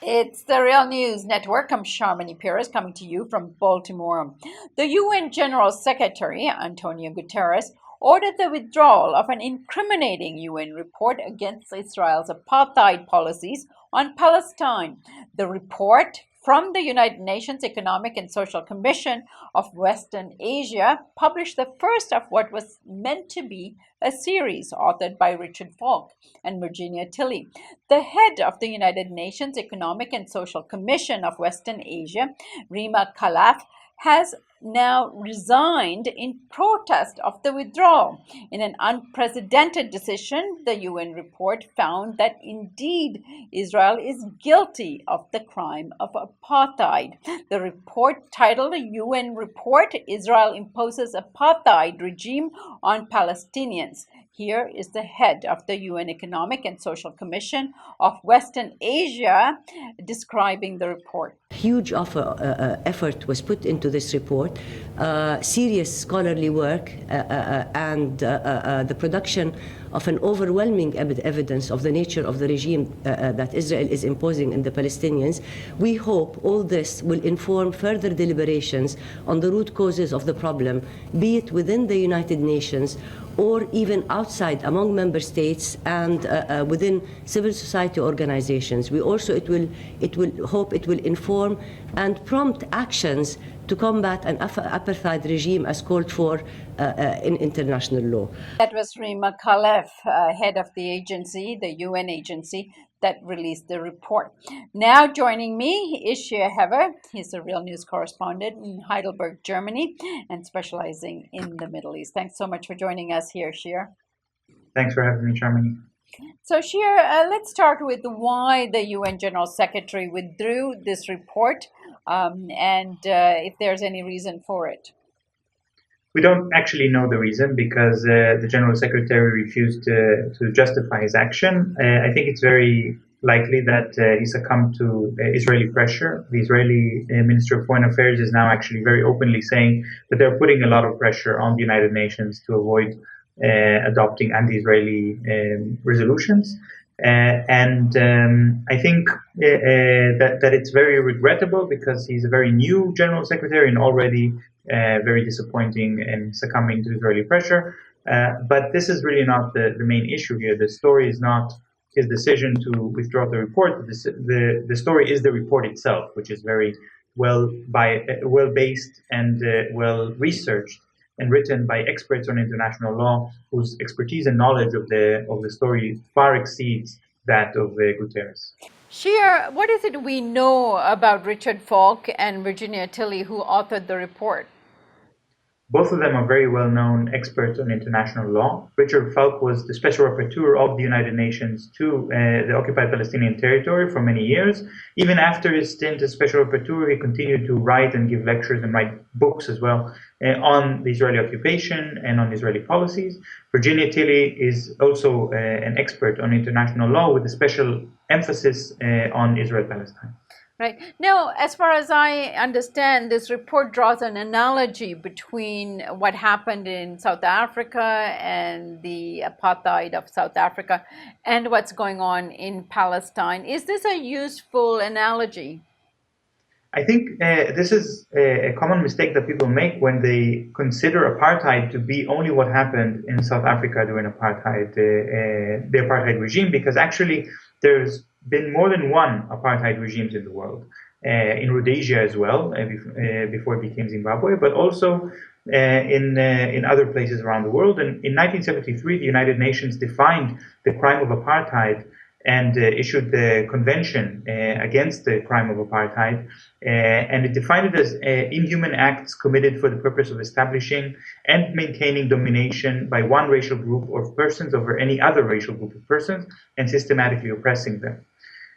It's the Real News Network. I'm Sharmini Perez coming to you from Baltimore. The UN General Secretary, Antonio Guterres, ordered the withdrawal of an incriminating UN report against Israel's apartheid policies on Palestine. The report from the United Nations Economic and Social Commission of Western Asia published the first of what was meant to be a series authored by Richard Falk and Virginia Tilley. The head of the United Nations Economic and Social Commission of Western Asia, Reema Khalaf, has now resigned in protest of the withdrawal. In an unprecedented decision, the UN report found that indeed Israel is guilty of the crime of apartheid. The report, titled a UN report, Israel imposes apartheid regime on Palestinians. Here is the head of the UN Economic and Social Commission of Western Asia describing the report. Huge effort was put into this report, serious scholarly work, and the production of an overwhelming evidence of the nature of the regime that Israel is imposing on the Palestinians. We hope all this will inform further deliberations on the root causes of the problem, be it within the United Nations or even outside among member states and within civil society organizations. We also it will inform and prompt actions to combat an apartheid regime as called for in international law. That was Reema Khalaf, head of the agency, the UN agency that released the report. Now joining me is Shir Hever. He's a Real News correspondent in Heidelberg, Germany, and specializing in the Middle East. Thanks so much for joining us here, Shir. Thanks for having me, Sharmini. So, Shir, let's start with why the UN General Secretary withdrew this report and if there's any reason for it. We don't actually know the reason because the General Secretary refused to justify his action. I think it's very likely that he succumbed to Israeli pressure. The Israeli Minister of Foreign Affairs is now actually very openly saying that they're putting a lot of pressure on the United Nations to avoid adopting anti-Israeli resolutions. I think that it's very regrettable because he's a very new General Secretary and already very disappointing and succumbing to Israeli pressure. But this is really not the main issue here. The story is not his decision to withdraw the report. The story is the report itself, which is very well based and well researched and written by experts on international law whose expertise and knowledge of the story far exceeds that of Guterres. Shir, what is it we know about Richard Falk and Virginia Tilley, who authored the report? Both of them are very well-known experts on international law. Richard Falk was the special rapporteur of the United Nations to the occupied Palestinian territory for many years. Even after his stint as special rapporteur, he continued to write and give lectures and write books as well on the Israeli occupation and on Israeli policies. Virginia Tilley is also an expert on international law with a special emphasis on Israel-Palestine. Right. Now, as far as I understand, this report draws an analogy between what happened in South Africa and the apartheid of South Africa and what's going on in Palestine. Is this a useful analogy? I think this is a common mistake that people make when they consider apartheid to be only what happened in South Africa during apartheid, the apartheid regime, because actually there's been more than one apartheid regimes in the world, in Rhodesia as well, before it became Zimbabwe, but also in other places around the world. And in 1973, the United Nations defined the crime of apartheid and issued the convention against the crime of apartheid, and it defined it as inhuman acts committed for the purpose of establishing and maintaining domination by one racial group or persons over any other racial group of persons and systematically oppressing them.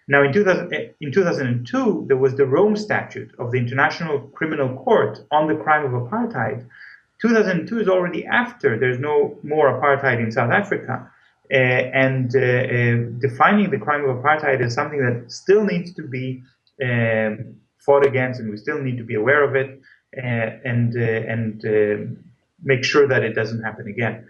Now, in 2002, there was the Rome Statute of the International Criminal Court on the crime of apartheid. 2002 is already after there's no more apartheid in South Africa. Defining the crime of apartheid is something that still needs to be fought against, and we still need to be aware of it and make sure that it doesn't happen again.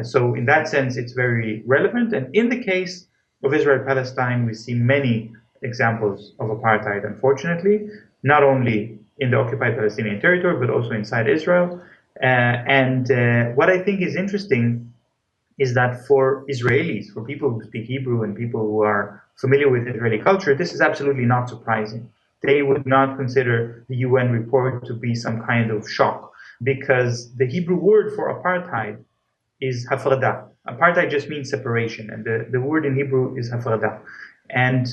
So in that sense, it's very relevant. And in the case of Israel-Palestine, we see many examples of apartheid, unfortunately, not only in the occupied Palestinian territory, but also inside Israel. What I think is interesting is that for Israelis, for people who speak Hebrew and people who are familiar with Israeli culture, this is absolutely not surprising. They would not consider the UN report to be some kind of shock because the Hebrew word for apartheid is hafrada. Apartheid just means separation, and the word in Hebrew is hafrada. And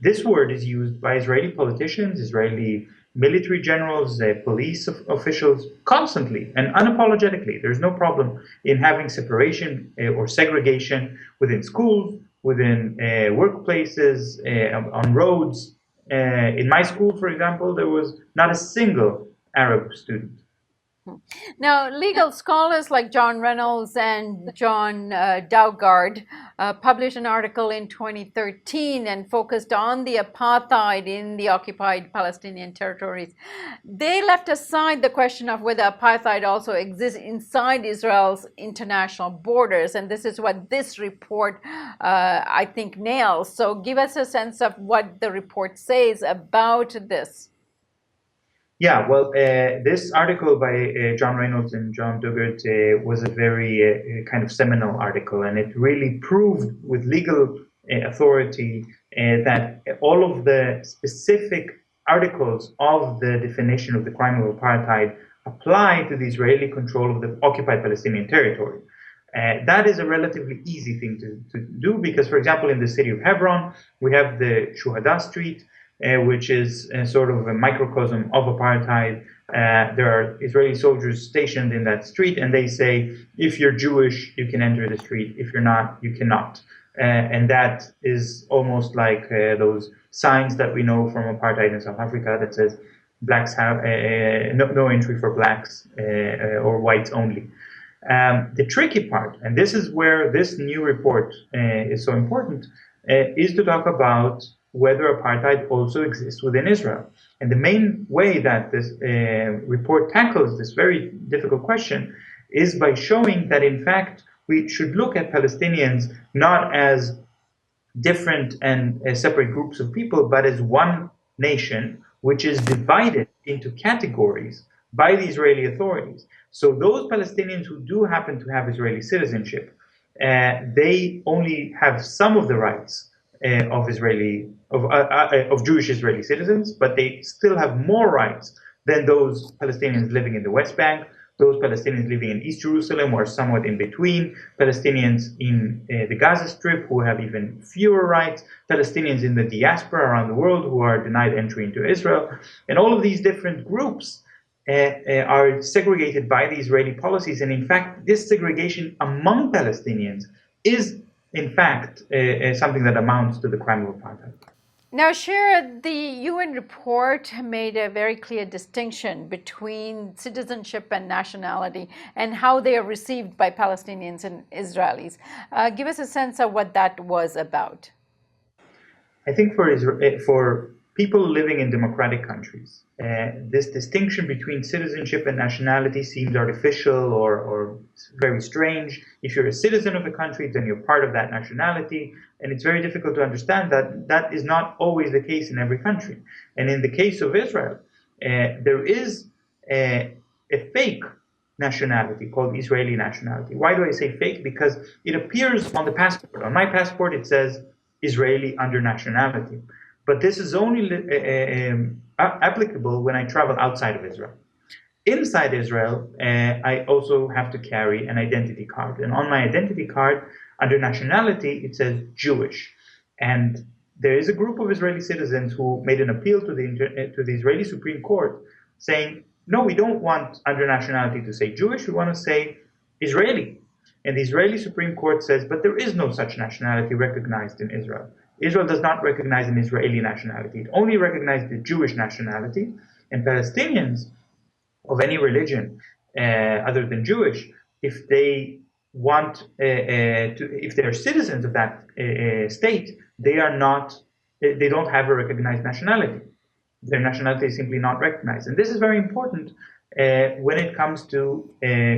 this word is used by Israeli politicians, Israeli military generals, police officials constantly and unapologetically. There's no problem in having separation or segregation within schools, within workplaces, on roads. In my school, for example, there was not a single Arab student. Now, legal scholars like John Reynolds and John Daugard published an article in 2013 and focused on the apartheid in the occupied Palestinian territories. They left aside the question of whether apartheid also exists inside Israel's international borders, and this is what this report, I think, nails. So give us a sense of what the report says about this. Yeah, well, this article by John Reynolds and John Dugard was a very kind of seminal article, and it really proved with legal authority that all of the specific articles of the definition of the crime of apartheid apply to the Israeli control of the occupied Palestinian territory. That is a relatively easy thing to do because, for example, in the city of Hebron, we have the Shuhada Street, which is sort of a microcosm of apartheid. There are Israeli soldiers stationed in that street, and they say, if you're Jewish, you can enter the street. If you're not, you cannot. And that is almost like those signs that we know from apartheid in South Africa that says blacks have no entry for blacks or whites only. The tricky part, and this is where this new report is so important, is to talk about whether apartheid also exists within Israel. And the main way that this report tackles this very difficult question is by showing that, in fact, we should look at Palestinians not as different and separate groups of people, but as one nation, which is divided into categories by the Israeli authorities. So those Palestinians who do happen to have Israeli citizenship, they only have some of the rights of Jewish Israeli citizens, but they still have more rights than those Palestinians living in the West Bank, those Palestinians living in East Jerusalem or somewhat in between, Palestinians in the Gaza Strip who have even fewer rights, Palestinians in the diaspora around the world who are denied entry into Israel, and all of these different groups are segregated by the Israeli policies. And in fact, this segregation among Palestinians is in fact something that amounts to the crime of apartheid. Now, Shir, the UN report made a very clear distinction between citizenship and nationality and how they are received by Palestinians and Israelis. Give us a sense of what that was about. I think for people living in democratic countries, this distinction between citizenship and nationality seems artificial or very strange. If you're a citizen of a country, then you're part of that nationality, and it's very difficult to understand that that is not always the case in every country. And in the case of Israel, there is a fake nationality called Israeli nationality. Why do I say fake? Because it appears on the passport. On my passport, it says Israeli under nationality. But this is only applicable when I travel outside of Israel. Inside Israel, I also have to carry an identity card. And on my identity card, under nationality, it says Jewish. And there is a group of Israeli citizens who made an appeal to the Israeli Supreme Court saying, no, we don't want under nationality to say Jewish, we want to say Israeli. And the Israeli Supreme Court says, but there is no such nationality recognized in Israel. Israel does not recognize an Israeli nationality. It only recognizes the Jewish nationality. And Palestinians of any religion other than Jewish, if they want if they're citizens of that state, they don't have a recognized nationality. Their nationality is simply not recognized. And this is very important when it comes to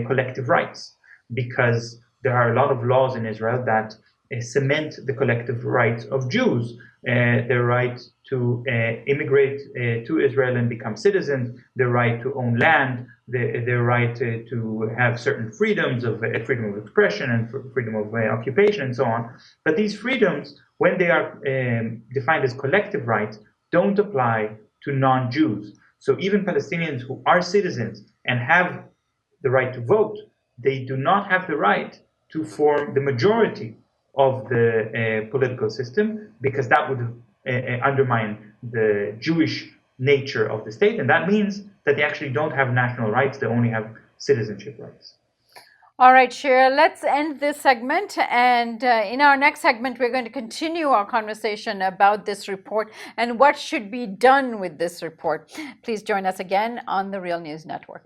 collective rights, because there are a lot of laws in Israel that cement the collective rights of Jews, their right to immigrate to Israel and become citizens, their right to own land, their right to have certain freedoms of freedom of expression and freedom of occupation and so on. But these freedoms, when they are defined as collective rights, don't apply to non-Jews. So even Palestinians who are citizens and have the right to vote, they do not have the right to form the majority of the political system, because that would undermine the Jewish nature of the state, and that means that they actually don't have national rights, they only have citizenship rights. All right, Shir, let's end this segment. And in our next segment, we're going to continue our conversation about this report and what should be done with this report. Please join us again on the Real News Network.